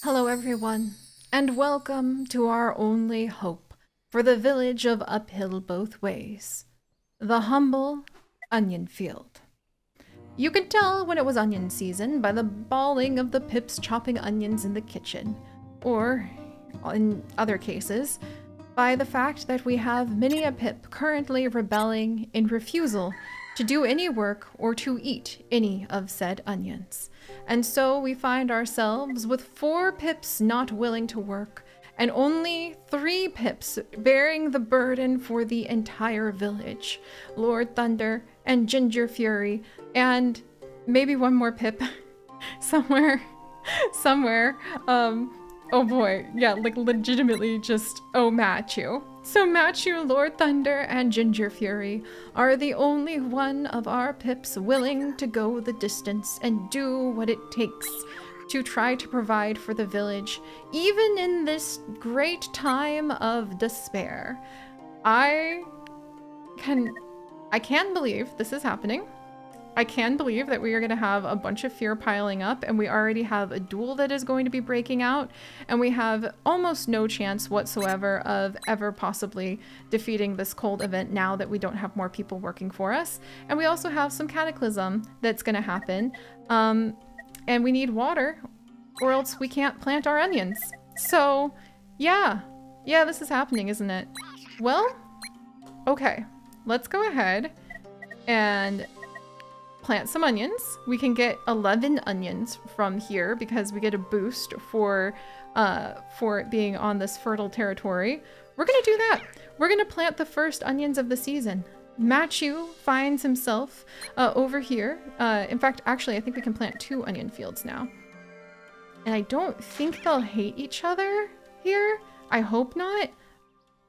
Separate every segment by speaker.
Speaker 1: Hello everyone, and welcome to our only hope for the village of Uphill Both Ways, the humble onion field. You could tell when it was onion season by the bawling of the pips chopping onions in the kitchen, or, in other cases, by the fact that we have many a pip currently rebelling in refusal to do any work or to eat any of said onions. And so we find ourselves with 4 pips not willing to work, and only 3 pips bearing the burden for the entire village. Lord Thunder and Ginger Fury, and maybe one more pip somewhere. Oh boy, yeah, like legitimately just, oh, Matthew. So Matthew, Lord Thunder, and Ginger Fury are the only one of our pips willing to go the distance and do what it takes to try to provide for the village, even in this great time of despair. I can believe this is happening. I can believe that we are going to have a bunch of fear piling up, and we already have a duel that is going to be breaking out, and we have almost no chance whatsoever of ever possibly defeating this cold event now that we don't have more people working for us. And we also have some cataclysm that's going to happen, and we need water, or else we can't plant our onions. So, yeah, this is happening, isn't it? Well, okay, let's go ahead and plant some onions. We can get 11 onions from here because we get a boost for it being on this fertile territory. We're gonna do that. We're gonna plant the first onions of the season. Matthew finds himself over here. In fact, actually, I think we can plant 2 onion fields now. And I don't think they'll hate each other here. I hope not.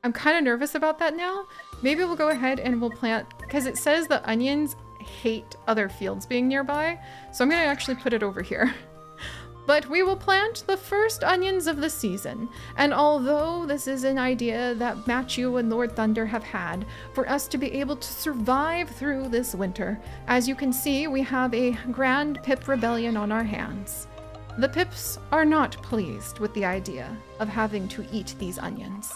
Speaker 1: I'm kind of nervous about that now. Maybe we'll go ahead and we'll plant, because it says the onions hate other fields being nearby, so I'm gonna actually put it over here. But we will plant the first onions of the season, and although this is an idea that Matthew and Lord Thunder have had for us to be able to survive through this winter, as you can see, we have a grand pip rebellion on our hands. The pips are not pleased with the idea of having to eat these onions.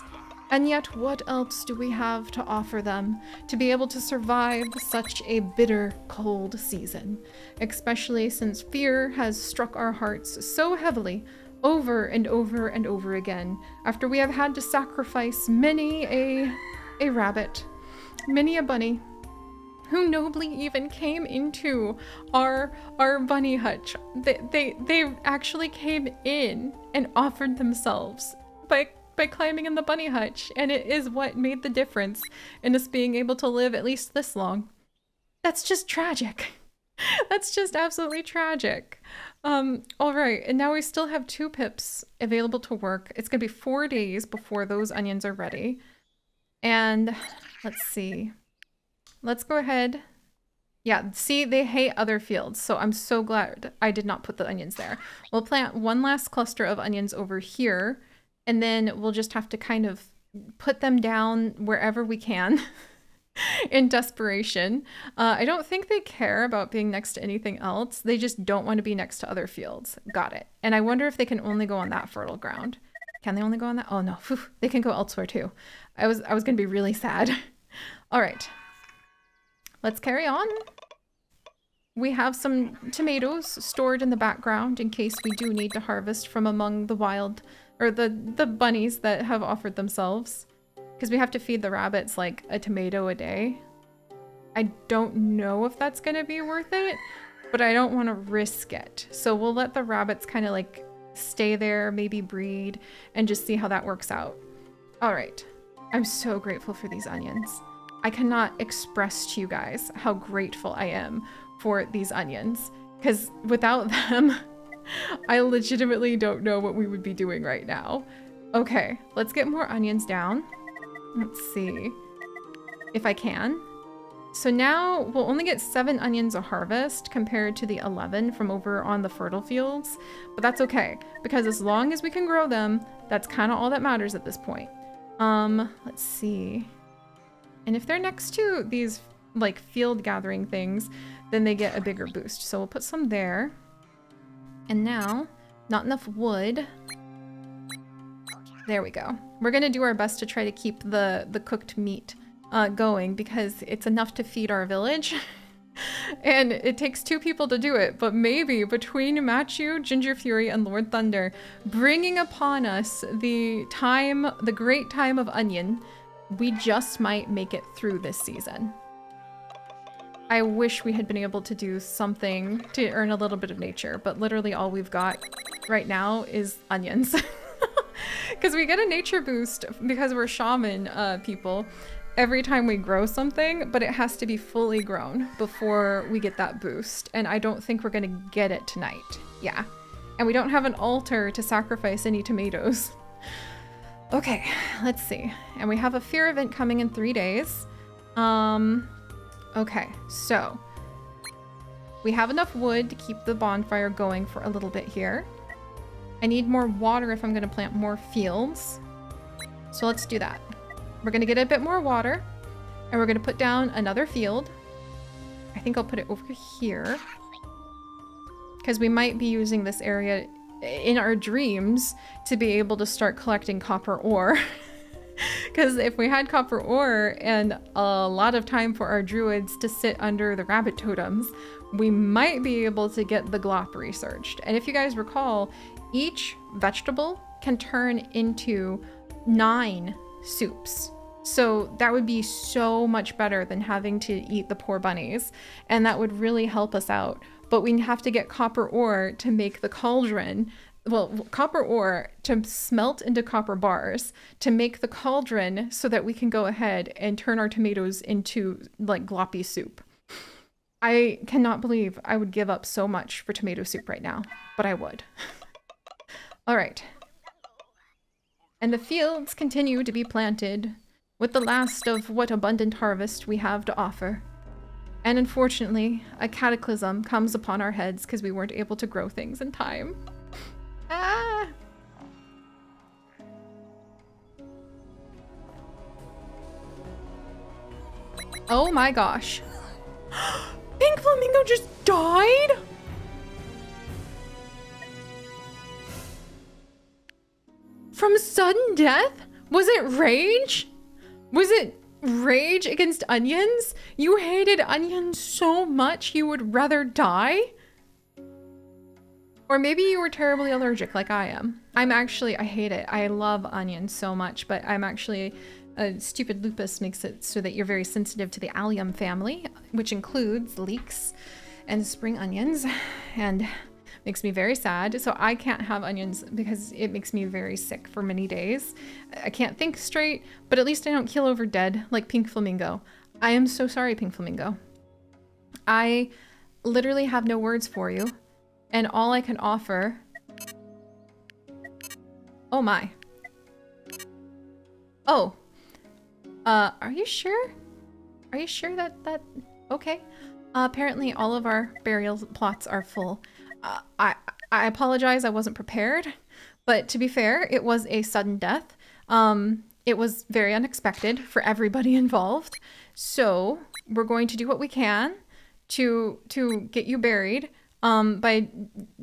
Speaker 1: And yet, what else do we have to offer them to be able to survive such a bitter, cold season? Especially since fear has struck our hearts so heavily over and over and over again, after we have had to sacrifice many a rabbit, many a bunny, who nobly even came into our bunny hutch. They actually came in and offered themselves by climbing in the bunny hutch, and it is what made the difference in us being able to live at least this long. That's just tragic. That's just absolutely tragic. All right, and now we still have 2 pips available to work. It's gonna be 4 days before those onions are ready. And let's see. Let's go ahead. Yeah, see, they hate other fields, so I'm so glad I did not put the onions there. We'll plant one last cluster of onions over here, and then we'll just have to kind of put them down wherever we can in desperation. I don't think they care about being next to anything else. They just don't want to be next to other fields. Got it. And I wonder if they can only go on that fertile ground. Can they only go on that? Oh no, phew, they can go elsewhere too. I was gonna be really sad. All right, let's carry on. We have some tomatoes stored in the background in case we do need to harvest from among the wild, or the bunnies that have offered themselves, because we have to feed the rabbits like a tomato a day. I don't know if that's gonna be worth it, but I don't want to risk it. So we'll let the rabbits kind of like stay there, maybe breed, and just see how that works out. All right, I'm so grateful for these onions. I cannot express to you guys how grateful I am for these onions, because without them, I legitimately don't know what we would be doing right now. Okay, let's get more onions down. Let's see if I can. So now we'll only get 7 onions a harvest compared to the 11 from over on the fertile fields, but that's okay, because as long as we can grow them, that's kind of all that matters at this point. Let's see. And if they're next to these like field gathering things, then they get a bigger boost. So we'll put some there. And now Not enough wood. There we go. We're gonna do our best to try to keep the cooked meat going because it's enough to feed our village. And it takes 2 people to do it, but maybe between Machu, Ginger Fury, and Lord Thunder bringing upon us the great time of onion, we just might make it through this season. I wish we had been able to do something to earn a little bit of nature, but literally all we've got right now is onions. Because we get a nature boost because we're shaman people every time we grow something, but it has to be fully grown before we get that boost. And I don't think we're gonna get it tonight. Yeah. And we don't have an altar to sacrifice any tomatoes. Okay, let's see. And we have a fear event coming in 3 days. Okay, so we have enough wood to keep the bonfire going for a little bit here. I need more water if I'm gonna plant more fields. So let's do that. We're gonna get a bit more water and we're gonna put down another field. I think I'll put it over here because we might be using this area in our dreams to be able to start collecting copper ore. Because if we had copper ore and a lot of time for our druids to sit under the rabbit totems, we might be able to get the glop researched. And if you guys recall, each vegetable can turn into 9 soups. So that would be so much better than having to eat the poor bunnies. And that would really help us out. But we have to get copper ore to make the cauldron. Well, copper ore to smelt into copper bars to make the cauldron so that we can go ahead and turn our tomatoes into like gloppy soup. I cannot believe I would give up so much for tomato soup right now, but I would. All right. And the fields continue to be planted with the last of what abundant harvest we have to offer. And unfortunately, a cataclysm comes upon our heads because we weren't able to grow things in time. Ah! Oh my gosh. Pink Flamingo just died? From sudden death? Was it rage? Was it rage against onions? You hated onions so much you would rather die? Or maybe you were terribly allergic like I am. I hate it. I love onions so much, but I'm actually, stupid lupus makes it so that you're very sensitive to the allium family, which includes leeks and spring onions, and makes me very sad. So I can't have onions because it makes me very sick for many days. I can't think straight, but at least I don't keel over dead like Pink Flamingo. I am so sorry, Pink Flamingo. I literally have no words for you. And all I can offer... Oh my. Oh. Are you sure? Are you sure that... Okay. Apparently all of our burial plots are full. I apologize, I wasn't prepared. But to be fair, it was a sudden death. It was very unexpected for everybody involved. So we're going to do what we can to get you buried. By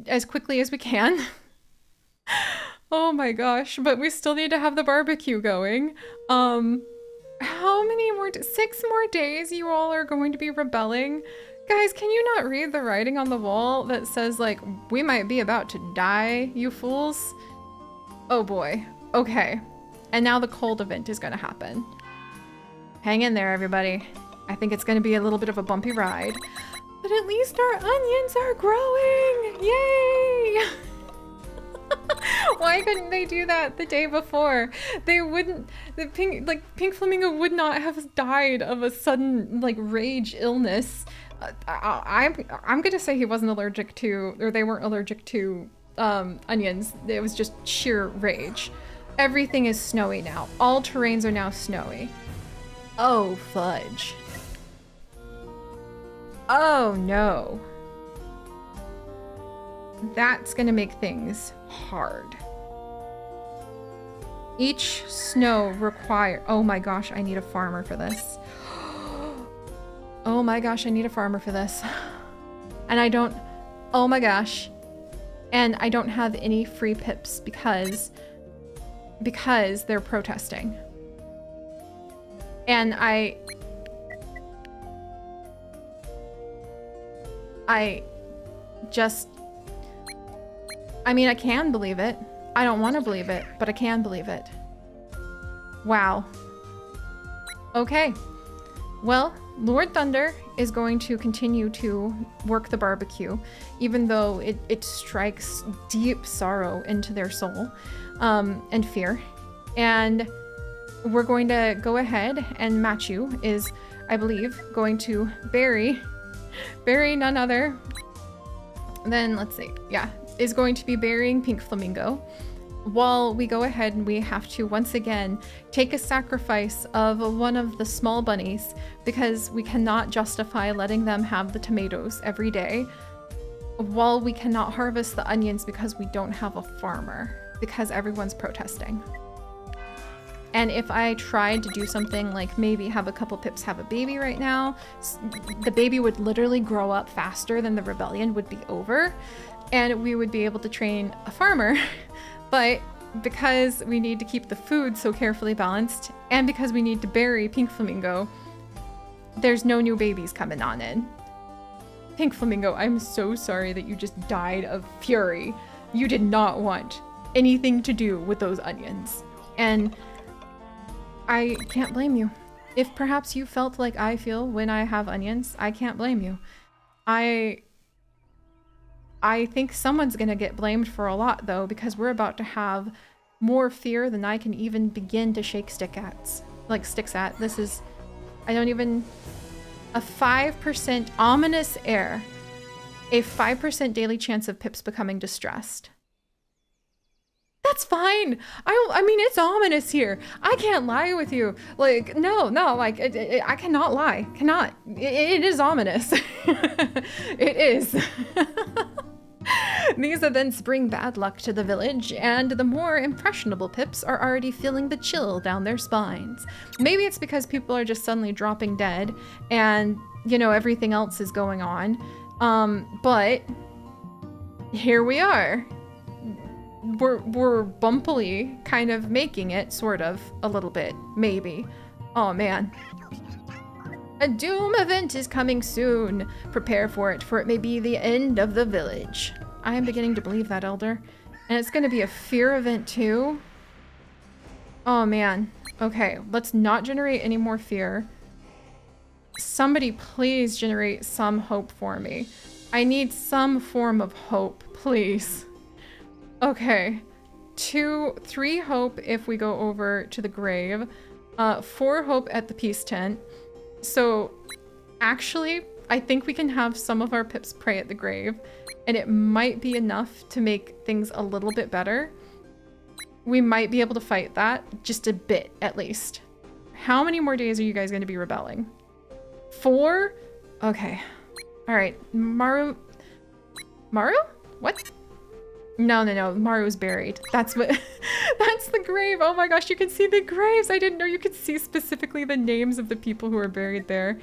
Speaker 1: as quickly as we can. Oh my gosh, but we still need to have the barbecue going. How many more, 6 more days you all are going to be rebelling? Guys, can you not read the writing on the wall that says like, we might be about to die, you fools? Oh boy, okay. And now the cold event is gonna happen. Hang in there, everybody. I think it's gonna be a little bit of a bumpy ride. But at least our onions are growing! Yay! Why couldn't they do that the day before? They wouldn't, Pink Flamingo would not have died of a sudden like rage illness. I'm gonna say he wasn't allergic to, or they weren't allergic to onions. It was just sheer rage. Everything is snowy now. All terrains are now snowy. Oh fudge. Oh no. That's gonna make things hard. Each snow require... Oh my gosh, I need a farmer for this. Oh my gosh, I need a farmer for this. And I don't... Oh my gosh. And I don't have any free pips because they're protesting. And I mean, I can believe it. I don't want to believe it, but I can believe it. Wow. Okay. Well, Lord Thunder is going to continue to work the barbecue, even though it strikes deep sorrow into their soul, and fear. And we're going to go ahead, and Machu is, I believe, going to bury none other than, let's see, yeah, is going to be burying Pink Flamingo, while we go ahead and we have to once again take a sacrifice of one of the small bunnies, because we cannot justify letting them have the tomatoes every day, while we cannot harvest the onions because we don't have a farmer, because everyone's protesting. And if I tried to do something like maybe have a couple pips have a baby right now, the baby would literally grow up faster than the rebellion would be over, and we would be able to train a farmer. But because we need to keep the food so carefully balanced, and because we need to bury Pink Flamingo, there's no new babies coming on in. Pink Flamingo, I'm so sorry that you just died of fury. You did not want anything to do with those onions. And I can't blame you. If perhaps you felt like I feel when I have onions, I can't blame you. I think someone's gonna get blamed for a lot though, because we're about to have more fear than I can even begin to shake sticks at. This is, I don't even, a 5% ominous air, a 5% daily chance of pips becoming distressed. That's fine. I mean, it's ominous here. I can't lie with you. Like, no, like, I cannot lie. Cannot. It is ominous. It is. These events bring bad luck to the village, and the more impressionable pips are already feeling the chill down their spines. Maybe it's because people are just suddenly dropping dead, and, you know, everything else is going on. But here we are. We're bumpily kind of making it, sort of, a little bit, maybe. Oh man. A doom event is coming soon. Prepare for it may be the end of the village. I am beginning to believe that, Elder. And it's gonna be a fear event too. Oh man. Okay, let's not generate any more fear. Somebody please generate some hope for me. I need some form of hope, please. Okay, 3 hope if we go over to the grave, 4 hope at the peace tent. So actually, I think we can have some of our pips pray at the grave, and it might be enough to make things a little bit better. We might be able to fight that just a bit, at least. How many more days are you guys going to be rebelling? 4? Okay. All right, Maru? What? No, Maru's buried. That's what, that's the grave. Oh my gosh, you can see the graves. I didn't know you could see specifically the names of the people who are buried there.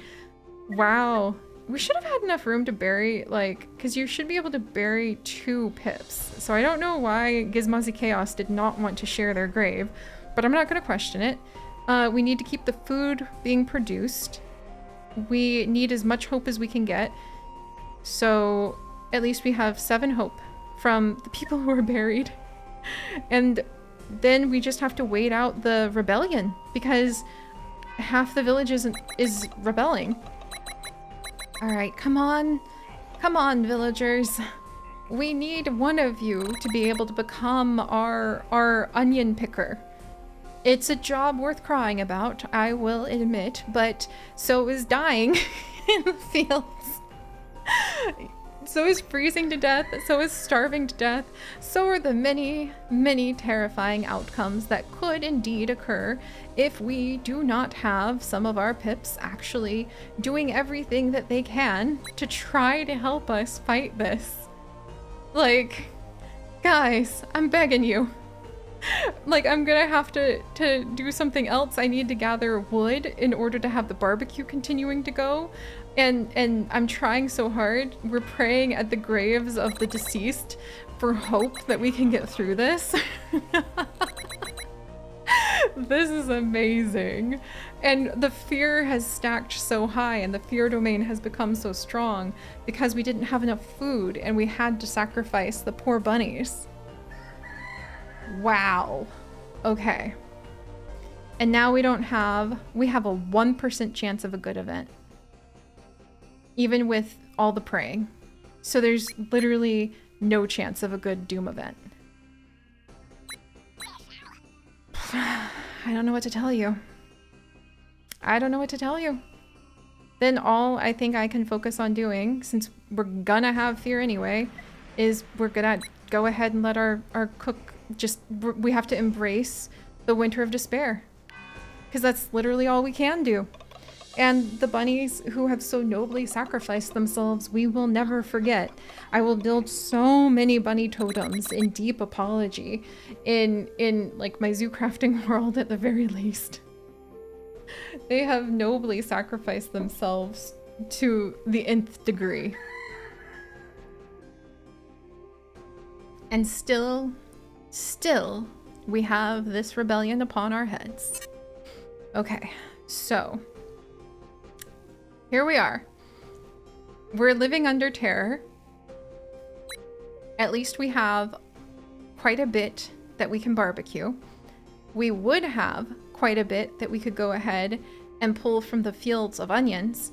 Speaker 1: Wow. We should have had enough room to bury, like, because you should be able to bury 2 pips. So I don't know why Gizmozy Chaos did not want to share their grave, but I'm not going to question it. We need to keep the food being produced. We need as much hope as we can get. So at least we have 7 hope from the people who are buried. And then we just have to wait out the rebellion, because half the village is rebelling. All right, come on, villagers. We need one of you to be able to become our onion picker. It's a job worth crying about, I will admit, but so is dying in the fields. So is freezing to death, so is starving to death, so are the many, many terrifying outcomes that could indeed occur if we do not have some of our pips actually doing everything that they can to try to help us fight this. Like, guys, I'm begging you. Like, I'm gonna have to do something else. I need to gather wood in order to have the barbecue continuing to go. And I'm trying so hard. We're praying at the graves of the deceased for hope that we can get through this. This is amazing. And the fear has stacked so high and the fear domain has become so strong because we didn't have enough food and we had to sacrifice the poor bunnies. Wow. Okay. And now we have a 1% chance of a good event. Even with all the praying. So there's literally no chance of a good doom event. I don't know what to tell you. I don't know what to tell you. Then all I think I can focus on doing, since we're gonna have fear anyway, is we're gonna go ahead and let our cook we have to embrace the winter of despair. Because that's literally all we can do. And the bunnies who have so nobly sacrificed themselves, we will never forget. I will build so many bunny totems in deep apology in like my zoo crafting world at the very least. They have nobly sacrificed themselves to the nth degree. And still, we have this rebellion upon our heads. Okay, so here we are. We're living under terror. At least we have quite a bit that we can barbecue. We would have quite a bit that we could go ahead and pull from the fields of onions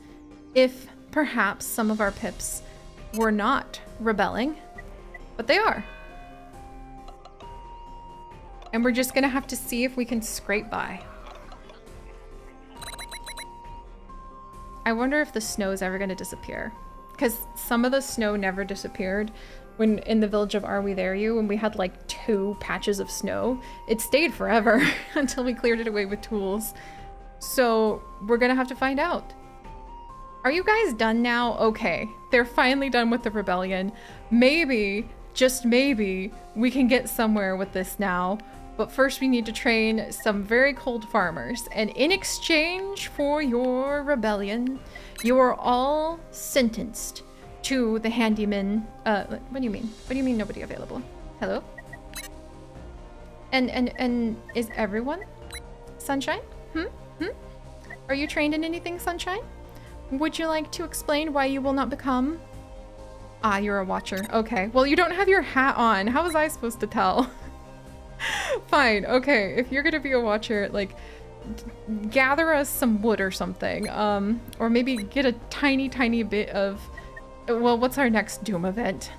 Speaker 1: if perhaps some of our pips were not rebelling, but they are. And we're just gonna have to see if we can scrape by. I wonder if the snow is ever going to disappear. Because some of the snow never disappeared when in the village of Are We There You, when we had like 2 patches of snow. It stayed forever until we cleared it away with tools. So we're going to have to find out. Are you guys done now? Okay, they're finally done with the rebellion. Maybe, just maybe, we can get somewhere with this now. But first we need to train some very cold farmers. And in exchange for your rebellion, you are all sentenced to the handyman. What do you mean? What do you mean nobody available? Hello? And is everyone? Sunshine? Are you trained in anything, Sunshine? Would you like to explain why you will not become? Ah, you're a watcher. Okay. Well, you don't have your hat on. How was I supposed to tell? Fine, okay, if you're gonna be a watcher, like, gather us some wood or something, or maybe get a tiny bit of, well, what's our next doom event?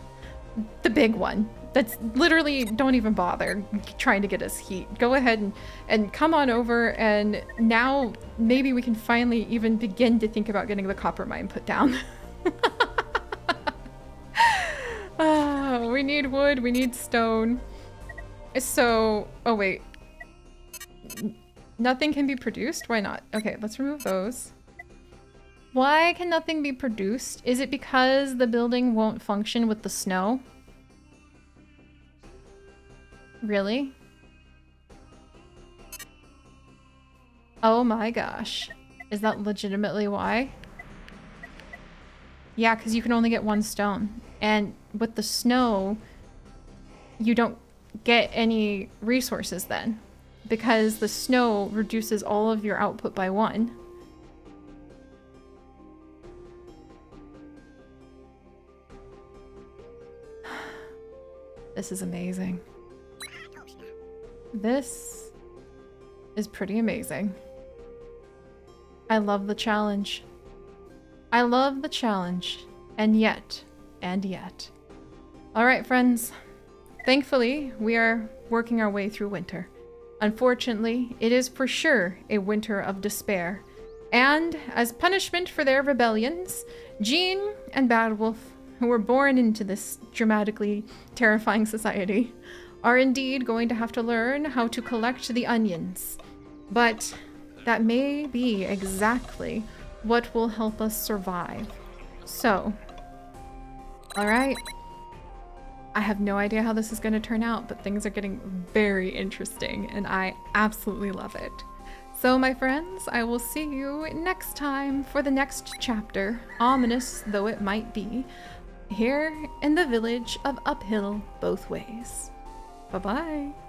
Speaker 1: The big one. That's literally, don't even bother trying to get us heat. Go ahead and come on over, and now maybe we can finally even begin to think about getting the copper mine put down. We need wood, we need stone. So, oh wait. Nothing can be produced? Why not? Okay, let's remove those. Why can nothing be produced? Is it because the building won't function with the snow? Really? Oh my gosh. Is that legitimately why? Yeah, because you can only get 1 stone. And with the snow, you don't get any resources then, because the snow reduces all of your output by 1. This is amazing. This is pretty amazing. I love the challenge. I love the challenge. And yet. All right, friends. Thankfully, we are working our way through winter. Unfortunately, it is for sure a winter of despair. And as punishment for their rebellions, Jean and Bad Wolf, who were born into this dramatically terrifying society, are indeed going to have to learn how to collect the onions. But that may be exactly what will help us survive. So, all right. I have no idea how this is going to turn out, but things are getting very interesting and I absolutely love it. So my friends, I will see you next time for the next chapter, ominous though it might be, here in the village of Uphill Both Ways. Bye-bye.